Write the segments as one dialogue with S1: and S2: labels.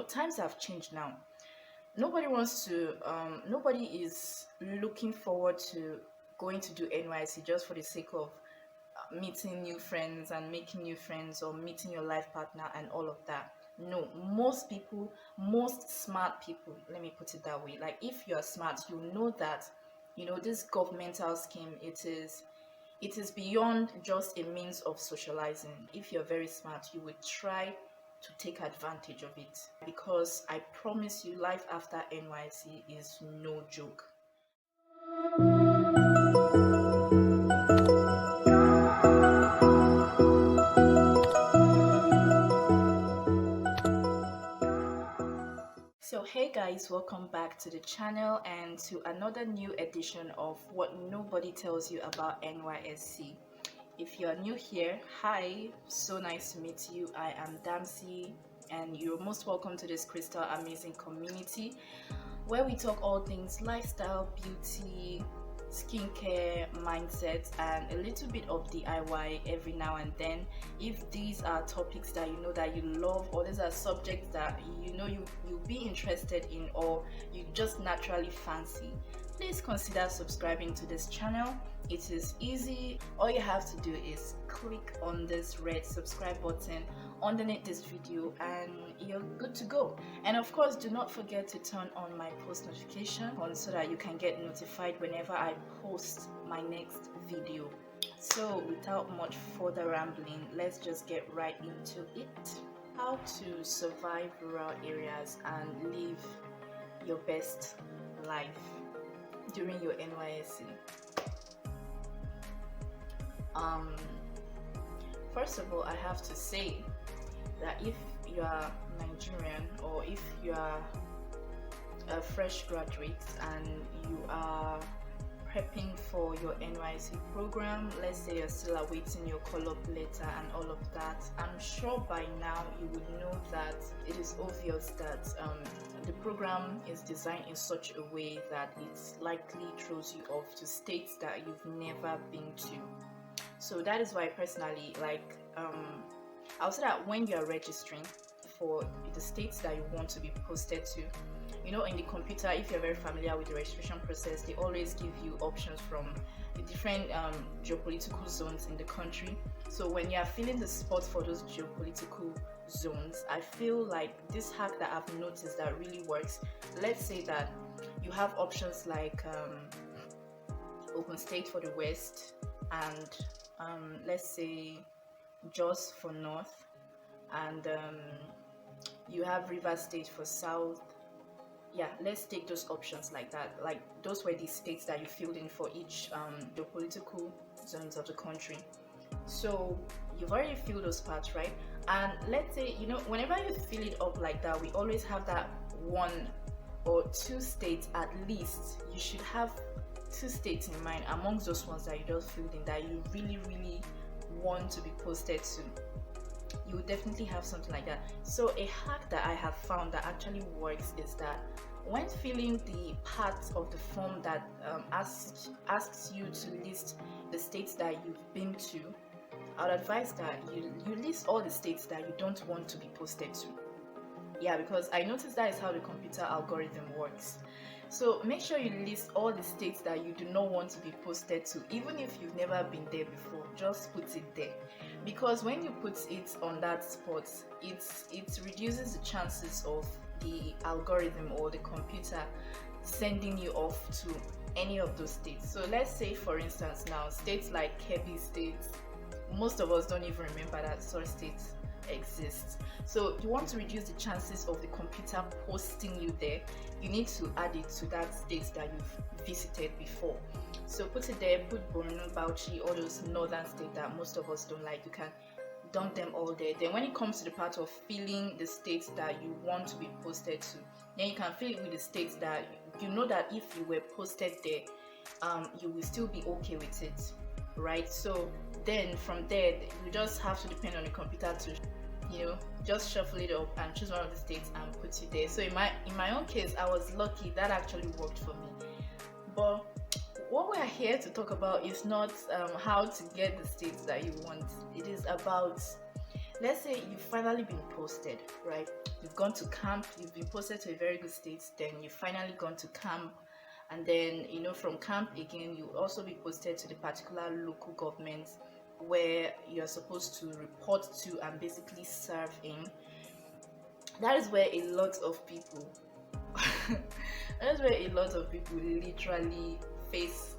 S1: times have changed now. Nobody is looking forward to going to do NYC just for the sake of meeting new friends and making new friends, or meeting your life partner and all of that. No, most people, most smart people, let me put it that way, like if you are smart, you know that this governmental scheme, it is beyond just a means of socializing. If you're very smart, you would try to take advantage of it, because I promise you, life after NYC is no joke. So hey guys, welcome back to the channel and to another new edition of What Nobody Tells You About NYSC. If you're new here, hi, so nice to meet you. I am Damsey and you're most welcome to this crystal amazing community where we talk all things lifestyle, beauty, skincare, mindset, and a little bit of DIY every now and then. If these are topics that you know that you love, or these are subjects that you'll be interested in, or you just naturally fancy, please consider subscribing to this channel. It is easy. All you have to do is click on this red subscribe button underneath this video and you're good to go. And of course, do not forget to turn on my post notification on so that you can get notified whenever I post my next video. So without much further rambling, let's just get right into it. How to survive rural areas and live your best life during your NYSC. First of all, I have to say that if you are Nigerian, or if you are a fresh graduate and you are prepping for your NYSC program, let's say you're still awaiting your call-up letter and all of that, I'm sure by now you would know that it is obvious that the program is designed in such a way that it likely throws you off to states that you've never been to. So that is why personally, I'll say that when you are registering for the states that you want to be posted to, in the computer, if you're very familiar with the registration process, they always give you options from the different geopolitical zones in the country. So when you are filling the spots for those geopolitical zones, I feel like this hack that I've noticed that really works. Let's say that you have options like Ogun State for the West, and let's say Jos for North, and you have River State for South. Yeah, let's take those options like that. Like, those were the states that you filled in for each geopolitical zones of the country. So you've already filled those parts, right? And let's say, whenever you fill it up like that, we always have that one or two states at least. You should have two states in mind amongst those ones that you just filled in that you really, really want to be posted to. You will definitely have something like that. So a hack that I have found that actually works is that when filling the part of the form that asks you to list the states that you've been to, I would advise that you list all the states that you don't want to be posted to. Yeah, because I noticed that is how the computer algorithm works. So make sure you list all the states that you do not want to be posted to. Even if you've never been there before, just put it there, because when you put it on that spot, it reduces the chances of the algorithm or the computer sending you off to any of those states. So let's say, for instance, now states like Kebbi State, most of us don't even remember that such states exists. So you want to reduce the chances of the computer posting you there, you need to add it to that state that you've visited before. So put it there, put Borno, Bauchi, all those northern states that most of us don't like. You can dump them all there. Then when it comes to the part of filling the states that you want to be posted to, then you can fill it with the states that you know that if you were posted there, you will still be okay with it, right? So then from there, you just have to depend on the computer to just shuffle it up and choose one of the states and put it there. So in my own case, I was lucky that actually worked for me. But what we are here to talk about is not how to get the states that you want. It is about let's say you've finally been posted, right? You've gone to camp, you've been posted to a very good state, then you've finally gone to camp, and then from camp again you also be posted to the particular local government where you're supposed to report to and basically serve in. That is where a lot of people that's where a lot of people literally face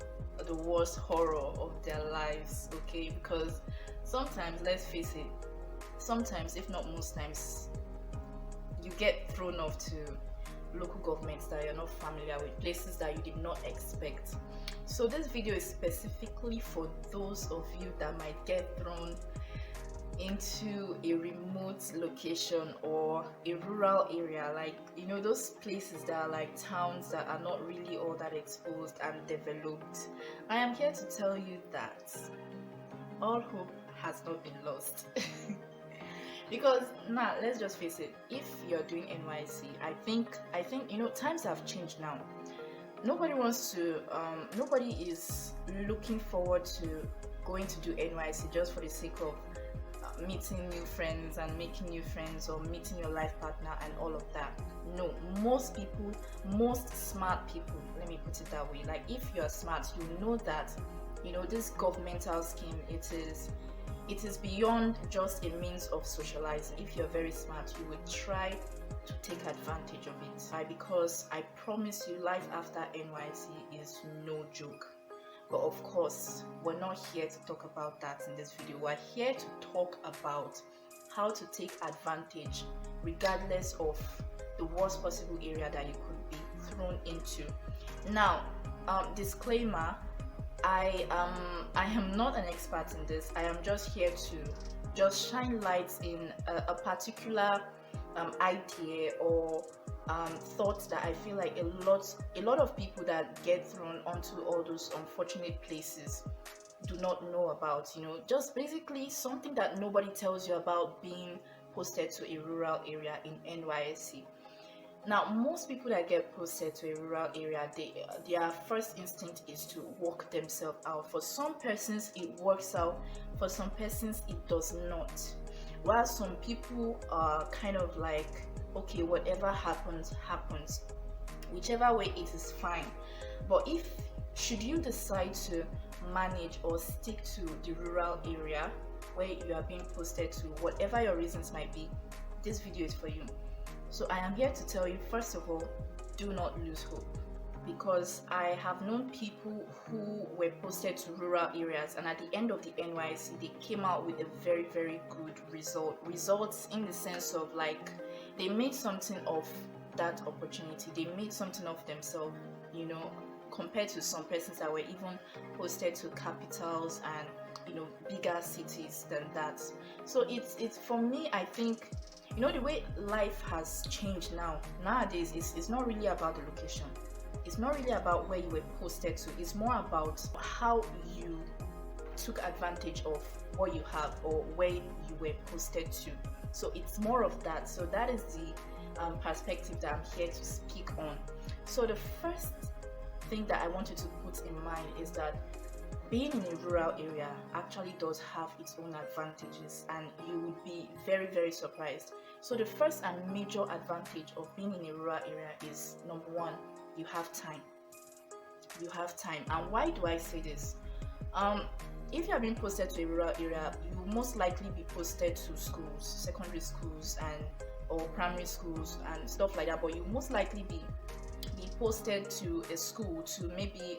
S1: the worst horror of their lives, okay? Because sometimes, let's face it, sometimes, if not most times, you get thrown off to local governments that you're not familiar with, places that you did not expect. So this video is specifically for those of you that might get thrown into a remote location or a rural area, like those places that are like towns that are not really all that exposed and developed. I am here to tell you that all hope has not been lost. Because now, let's just face it, if you're doing NYSC, I think times have changed now. Nobody is looking forward to going to do NYSC just for the sake of meeting new friends and making new friends, or meeting your life partner and all of that. No, most smart people, let me put it that way, like if you're smart, you know that this governmental scheme, it is beyond just a means of socializing. If you're very smart, you would try to take advantage of it. Why? Because I promise you, life after NYC is no joke. But of course, we're not here to talk about that in this video. We're here to talk about how to take advantage regardless of the worst possible area that you could be thrown into. Now, disclaimer, I am not an expert in this. I am just here to just shine lights in a particular idea or thoughts that I feel like a lot of people that get thrown onto all those unfortunate places do not know about. Just basically something that nobody tells you about being posted to a rural area in NYSC. Now, most people that get posted to a rural area, their first instinct is to work themselves out. For some persons it works out, for some persons it does not. While some people are kind of like, okay, whatever happens, whichever way it is fine. But should you decide to manage or stick to the rural area where you are being posted to, whatever your reasons might be, this video is for you. So I am here to tell you, first of all, do not lose hope, because I have known people who were posted to rural areas, and at the end of the NYSC they came out with a very, very good results in the sense of like they made something of that opportunity, they made something of themselves, compared to some persons that were even posted to capitals and bigger cities than that. So it's for me, I think the way life has changed nowadays it's not really about the location, it's not really about where you were posted to, it's more about how you took advantage of what you have or where you were posted to. So it's more of that. So that is the perspective that I'm here to speak on. So the first thing that I want you to put in mind is that being in a rural area actually does have its own advantages, and you would be very, very surprised. So the first and major advantage of being in a rural area is, number one, you have time. You have time. And why do I say this? If you are being posted to a rural area, you will most likely be posted to schools, secondary schools or primary schools and stuff like that, but you will most likely be posted to a school to maybe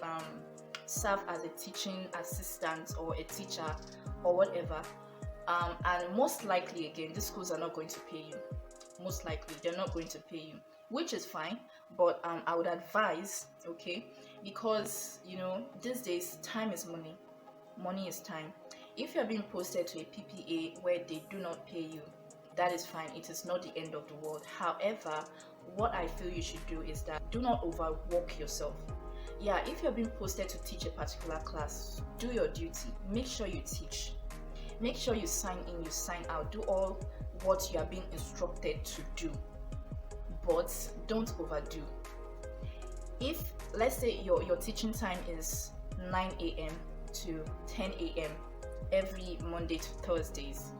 S1: serve as a teaching assistant or a teacher or whatever, and most likely, again, these schools are not going to pay you. Most likely they're not going to pay you, which is fine, but I would advise, okay, because these days time is money is time. If you're being posted to a PPA where they do not pay you, that is fine, it is not the end of the world. However, what I feel you should do is that do not overwork yourself. Yeah, if you're being posted to teach a particular class, do your duty. Make sure you teach. Make sure you sign in, you sign out. Do all what you are being instructed to do. But don't overdo. If, let's say, your teaching time is 9 a.m. to 10 a.m. every Monday to Thursdays,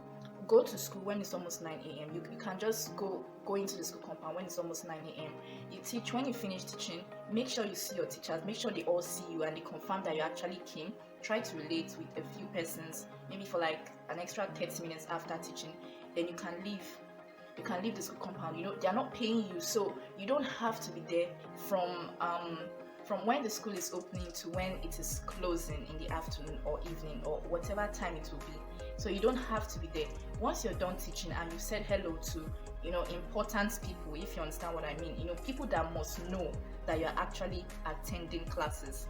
S1: go to school when it's almost 9 a.m. You can just go into the school compound when it's almost 9 a.m. You teach. When you finish teaching, make sure you see your teachers, make sure they all see you and they confirm that you actually came. Try to relate with a few persons, maybe for like an extra 30 minutes after teaching. Then you can leave. You can leave the school compound. They're not paying you, so you don't have to be there from when the school is opening to when it is closing in the afternoon or evening or whatever time it will be. So you don't have to be there. Once you're done teaching and you've said hello to important people, if you understand what I mean, people that must know that you're actually attending classes,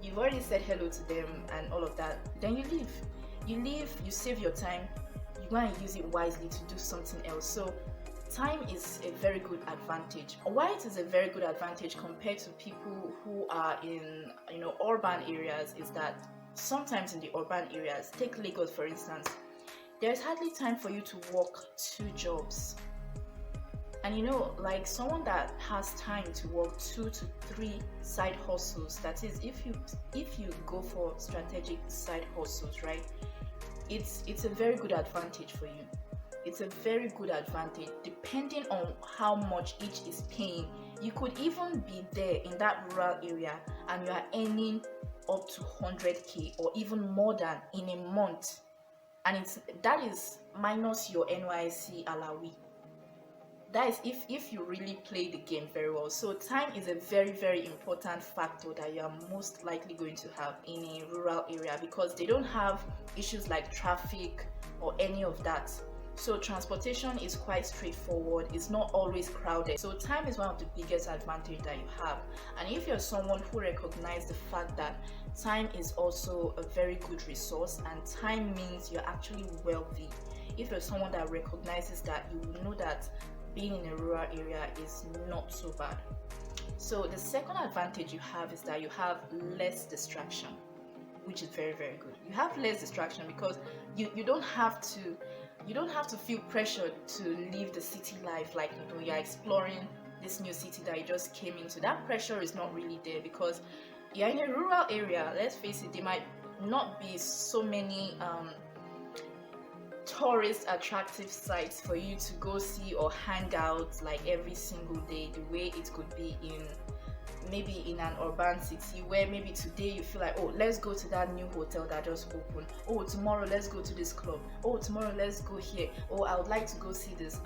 S1: you've already said hello to them and all of that, then you leave, you save your time, you go and use it wisely to do something else. So time is a very good advantage. Why it is a very good advantage compared to people who are in urban areas is that sometimes in the urban areas, take Lagos for instance, there's hardly time for you to work 2 jobs. And like someone that has time to work 2 to 3 side hustles, that is, if you go for strategic side hustles, right, it's a very good advantage for you. It's a very good advantage. Depending on how much each is paying, you could even be there in that rural area and you are earning up to 100k or even more than in a month, and that is minus your Nysc allowee. That is if you really play the game very well. So time is a very, very important factor that you are most likely going to have in a rural area, because they don't have issues like traffic or any of that. So transportation is quite straightforward. It's not always crowded. So time is one of the biggest advantage that you have. And if you're someone who recognizes the fact that time is also a very good resource and time means you're actually wealthy, if you're someone that recognizes that, you will know that being in a rural area is not so bad. So the second advantage you have is that you have less distraction, which is very, very good. You have less distraction because you don't have to feel pressured to live the city life, like you're exploring this new city that you just came into. That pressure is not really there because you're in a rural area. Let's face it, there might not be so many tourist attractive sites for you to go see or hang out like every single day, the way it could be maybe in an urban city, where maybe today you feel like, oh, let's go to that new hotel that just opened, oh, tomorrow let's go to this club, oh, tomorrow let's go here, oh, I would like to go see this,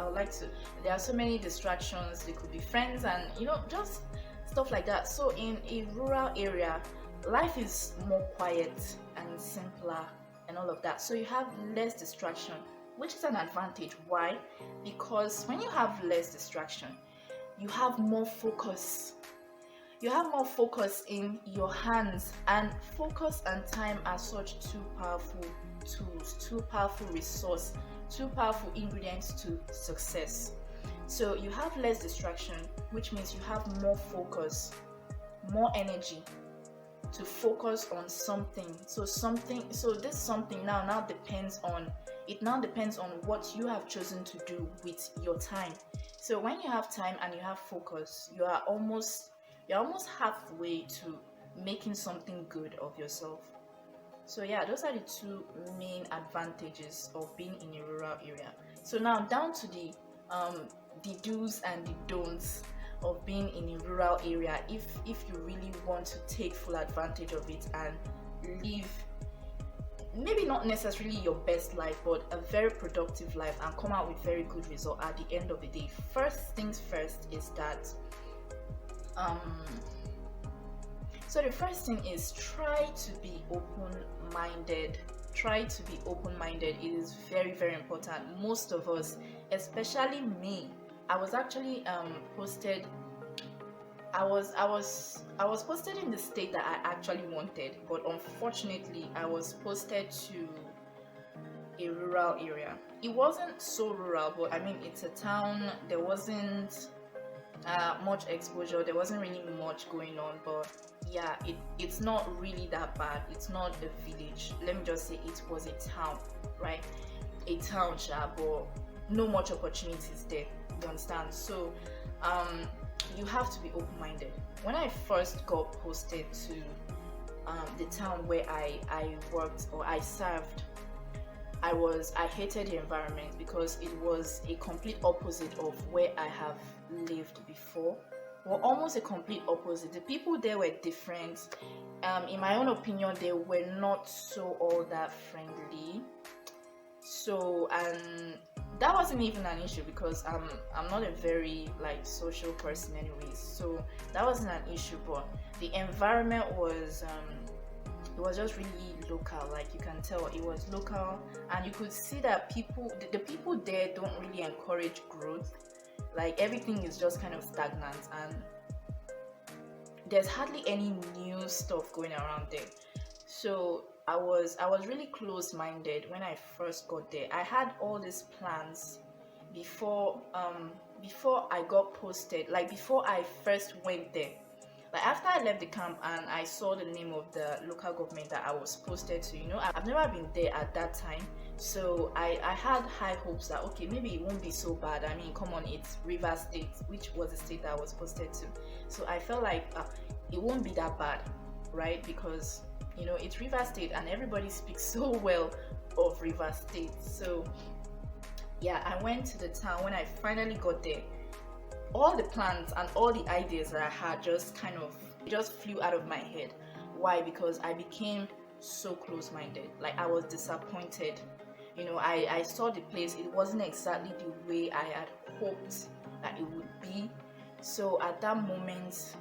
S1: there are so many distractions. They could be friends and just stuff like that. So in a rural area, life is more quiet and simpler and all of that, so you have less distraction, which is an advantage. Why? Because when you have less distraction, you have more focus. You have more focus in your hands, and focus and time are such 2 powerful tools, 2 powerful resources, 2 powerful ingredients to success. So you have less distraction, which means you have more focus, more energy to focus on something. So this something now depends on what you have chosen to do with your time. So when you have time and you have focus, you are almost halfway to making something good of yourself. So yeah, those are the 2 main advantages of being in a rural area. So now down to the do's and the don'ts of being in a rural area, if you really want to take full advantage of it and live maybe not necessarily your best life, but a very productive life and come out with very good result at the end of the day. First things first is that so the first thing is try to be open-minded. It is very, very important. Most of us, especially me, I was actually posted. I was posted in the state that I actually wanted, but unfortunately I was posted to a rural area. It wasn't so rural, but I mean it's a town. There wasn't much exposure. There wasn't really much going on, but yeah, it's not really that bad. It's not a village. Let me just say it was a town, right? A town, but no much opportunities there. You understand? So you have to be open-minded. When I first got posted to the town where I worked or I served, I hated the environment because it was a complete opposite of where I have lived before. Well, almost a complete opposite. The people there were different. In my own opinion, they were not so all that friendly. So, and that wasn't even an issue because I'm not a very like social person anyways. So that wasn't an issue, but the environment was it was just really local. Like you can tell it was local, and you could see that the people there don't really encourage growth. Like everything is just kind of stagnant, and there's hardly any new stuff going around there. So I was really close-minded when I first got there. I had all these plans before I got posted, like before I first went there. Like after I left the camp and I saw the name of the local government that I was posted to, I've never been there at that time. So I had high hopes that okay, maybe it won't be so bad. I mean, come on, it's River State, which was the state that I was posted to. So I felt like it won't be that bad, right? Because it's River State and everybody speaks so well of River State. So yeah, I went to the town. When I finally got there, all the plans and all the ideas that I had just flew out of my head. Why? Because I became so close-minded. Like I was disappointed. I saw the place. It wasn't exactly the way I had hoped that it would be. So at that moment,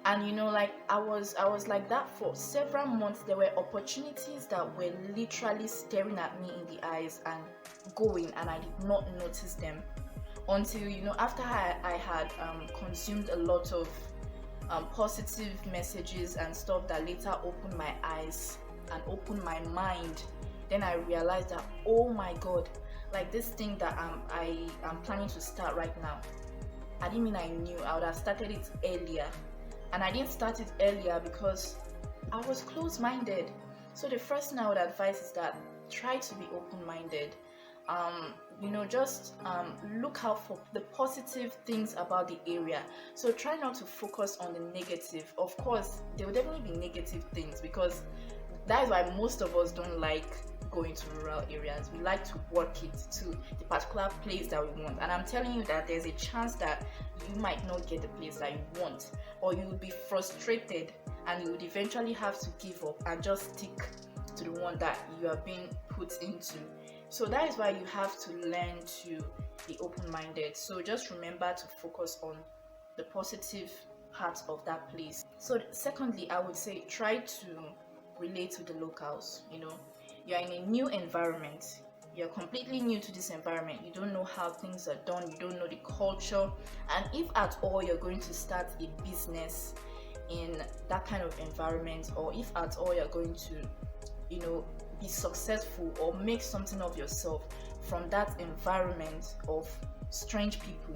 S1: and like I was like that for several months. There were opportunities that were literally staring at me in the eyes and going, and I did not notice them until after I had consumed a lot of positive messages and stuff that later opened my eyes and opened my mind. Then I realized that, oh my god, like this thing that I am planning to start right now, I didn't mean I knew. I would have started it earlier. And I didn't start it earlier because I was close-minded. So the first thing I would advise is that try to be open-minded. Just look out for the positive things about the area. So try not to focus on the negative. Of course, there will definitely be negative things because that is why most of us don't like going to rural areas. We like to work it to the particular place that we want. And I'm telling you that there's a chance that you might not get the place that you want, or you will be frustrated and you would eventually have to give up and just stick to the one that you are being put into. So that is why you have to learn to be open-minded. So just remember to focus on the positive parts of that place. So secondly, I would say try to relate to the locals. You're in a new environment. You're completely new to this environment. You don't know how things are done. You don't know the culture. And if at all you're going to start a business in that kind of environment, or if at all you're going to, be successful or make something of yourself from that environment of strange people,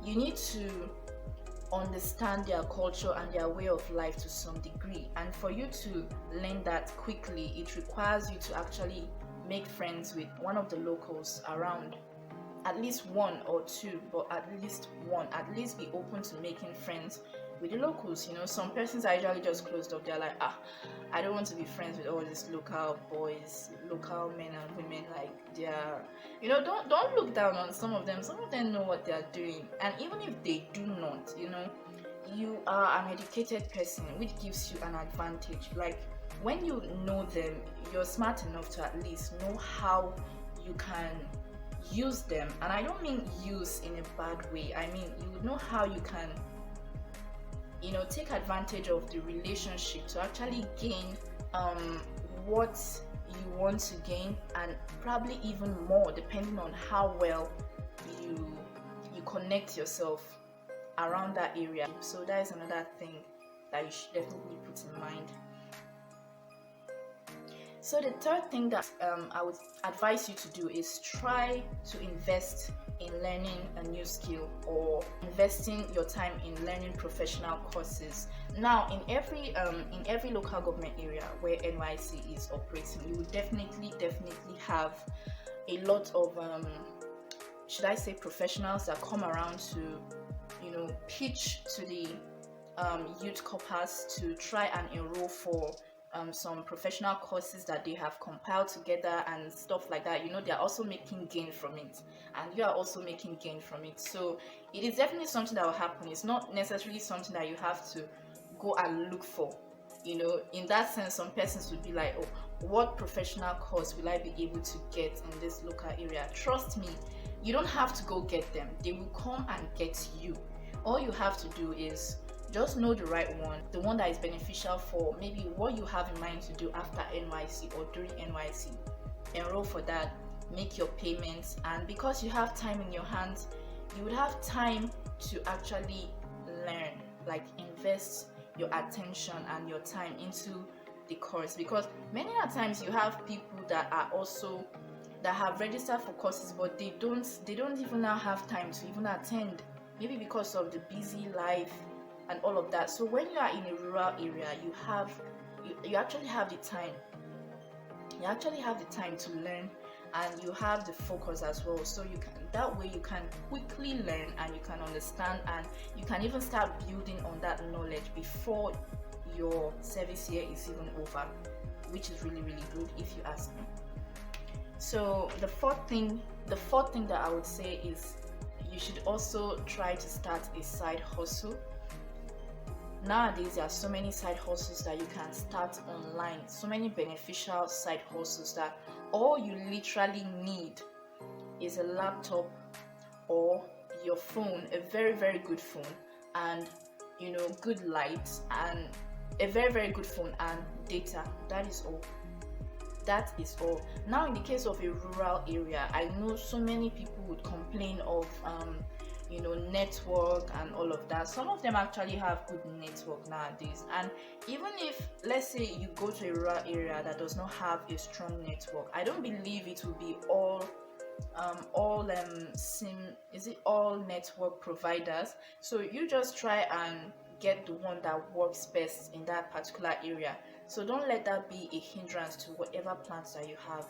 S1: you need to understand their culture and their way of life to some degree. And for you to learn that quickly, it requires you to actually make friends with one of the locals around. At least one or two, but at least one. At least be open to making friends with the locals. Some persons are usually just closed up. They're like, I don't want to be friends with all these local boys, local men and women. Like they're, don't look down on some of them. Some of them know what they're doing, and even if they do not, you are an educated person, which gives you an advantage. Like when you know them, you're smart enough to at least know how you can use them. And I don't mean use in a bad way. I mean you would know how you can take advantage of the relationship to actually gain what you want to gain, and probably even more depending on how well you connect yourself around that area. So that is another thing that you should definitely put in mind. So the third thing that I would advise you to do is try to invest in learning a new skill, or investing your time in learning professional courses. Now, in every local government area where Nysc is operating, you will definitely have a lot of should I say professionals that come around to pitch to the youth corpers to try and enroll for some professional courses that they have compiled together and stuff like that, they're also making gain from it, and you are also making gain from it. So it is definitely something that will happen. It's not necessarily something that you have to go and look for. In that sense, some persons would be like, oh, what professional course will I be able to get in this local area? Trust me, you don't have to go get them. They will come and get you. All you have to do is just know the right one, the one that is beneficial for maybe what you have in mind to do after NYC or during NYC. Enroll for that, make your payments, and because you have time in your hands, you would have time to actually learn, like invest your attention and your time into the course. Because many a times you have people that are also that have registered for courses, but they don't even now have time to even attend, maybe because of the busy life and all of that. So when you are in a rural area, you actually have the time. You actually have the time to learn, and you have the focus as well. So that way you can quickly learn, and you can understand, and you can even start building on that knowledge before your service year is even over, which is really, really good if you ask me. So the fourth thing that I would say is you should also try to start a side hustle. Nowadays, there are so many side hustles that you can start online, so many beneficial side hustles that all you literally need is a laptop or your phone, a very, very good phone, and good lights, and a very, very good phone and data. That is all. Now, in the case of a rural area, I know so many people would complain of network and all of that. Some of them actually have good network nowadays, and even if, let's say, you go to a rural area that does not have a strong network, I don't believe it will be all network providers. So you just try and get the one that works best in that particular area. So don't let that be a hindrance to whatever plans that you have.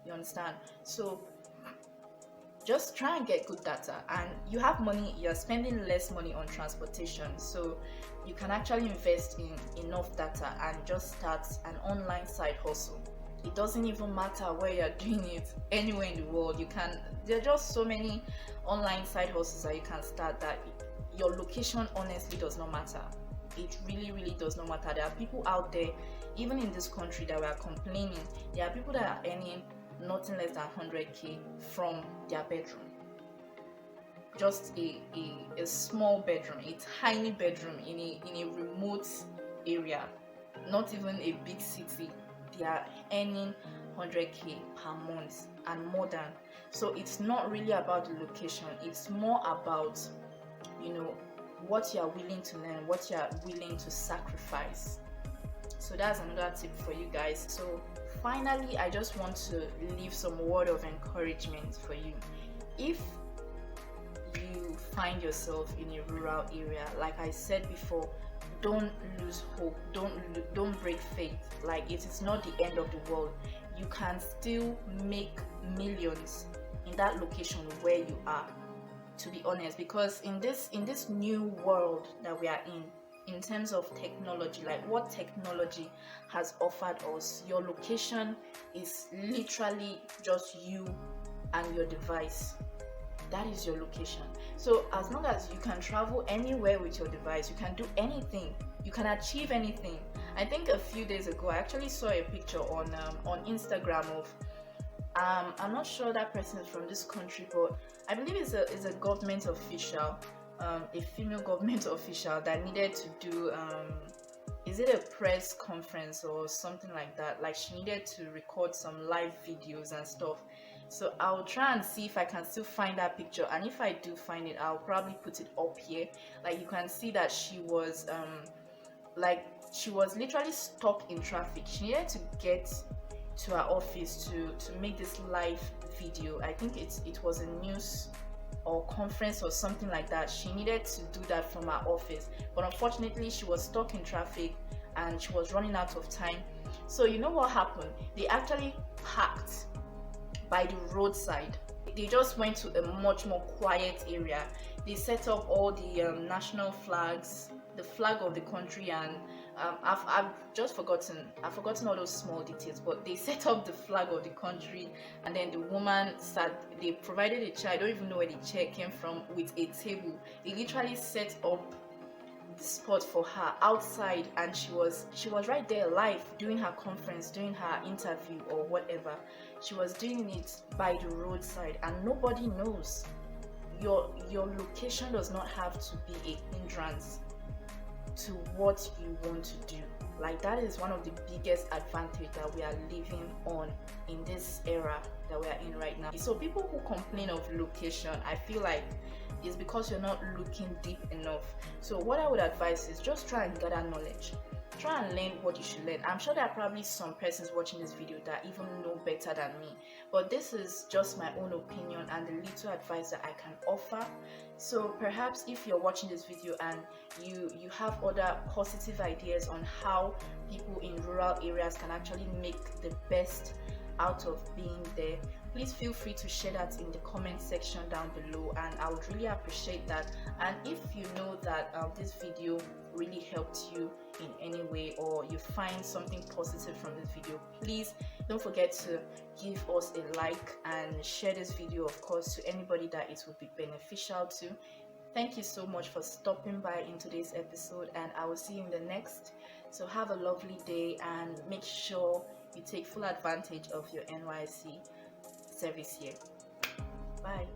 S1: You understand? So just try and get good data, and you have money, you're spending less money on transportation, so you can actually invest in enough data and just start an online side hustle. It doesn't even matter where you're doing it, anywhere in the world. There are just so many online side hustles that you can start, that your location honestly does not matter. It really, really does not matter. There are people out there, even in this country, that we are complaining. There are people that are earning nothing less than 100k from their bedroom. Just a small bedroom, a tiny bedroom in a remote area, not even a big city. They are earning 100k per month and more than. So it's not really about the location, it's more about what you are willing to learn, what you are willing to sacrifice. So that's another tip for you guys. So finally, I just want to leave some word of encouragement for you. If you find yourself in a rural area, like I said before, don't lose hope, don't break faith. Like, it is not the end of the world. You can still make millions in that location where you are, to be honest, because in this new world that we are in terms of technology, like what technology has offered us, your location is literally just you and your device. That is your location. So as long as you can travel anywhere with your device, you can do anything, you can achieve anything. I think a few days ago I actually saw a picture on Instagram of I'm not sure that person is from this country, but I believe it's a government official, a female government official that needed to do is it a press conference or something like that? Like, she needed to record some live videos and stuff. So I'll try and see if I can still find that picture, and if I do find it, I'll probably put it up here. Like, you can see that she was she was literally stuck in traffic. She needed to get to her office to make this live video. I think it was a news or conference or something like that. She needed to do that from her office, but unfortunately she was stuck in traffic and she was running out of time. So you know what happened? They actually parked by the roadside. They just went to a much more quiet area. They set up all the national flags the flag of the country, and I've just forgotten. I've forgotten all those small details, but they set up the flag of the country, and then the woman said they provided a chair. I don't even know where the chair came from, with a table. They literally set up the spot for her outside, and she was right there live doing her conference, doing her interview or whatever. She was doing it by the roadside, and nobody knows. Your location does not have to be a hindrance to what you want to do. Like, that is one of the biggest advantage that we are living on in this era that we are in right now. So people who complain of location, I feel like it's because you're not looking deep enough. So what I would advise is just try and gather knowledge. Try and learn what you should learn. I'm sure there are probably some persons watching this video that even know better than me, but this is just my own opinion and the little advice that I can offer. So perhaps if you're watching this video and you have other positive ideas on how people in rural areas can actually make the best out of being there, please feel free to share that in the comment section down below, and I would really appreciate that. And if you know that this video really helped you in any way, or you find something positive from this video, please don't forget to give us a like and share this video, of course, to anybody that it would be beneficial to. Thank you so much for stopping by in today's episode, and I will see you in the next. So have a lovely day, and make sure you take full advantage of your NYSC service here. Bye.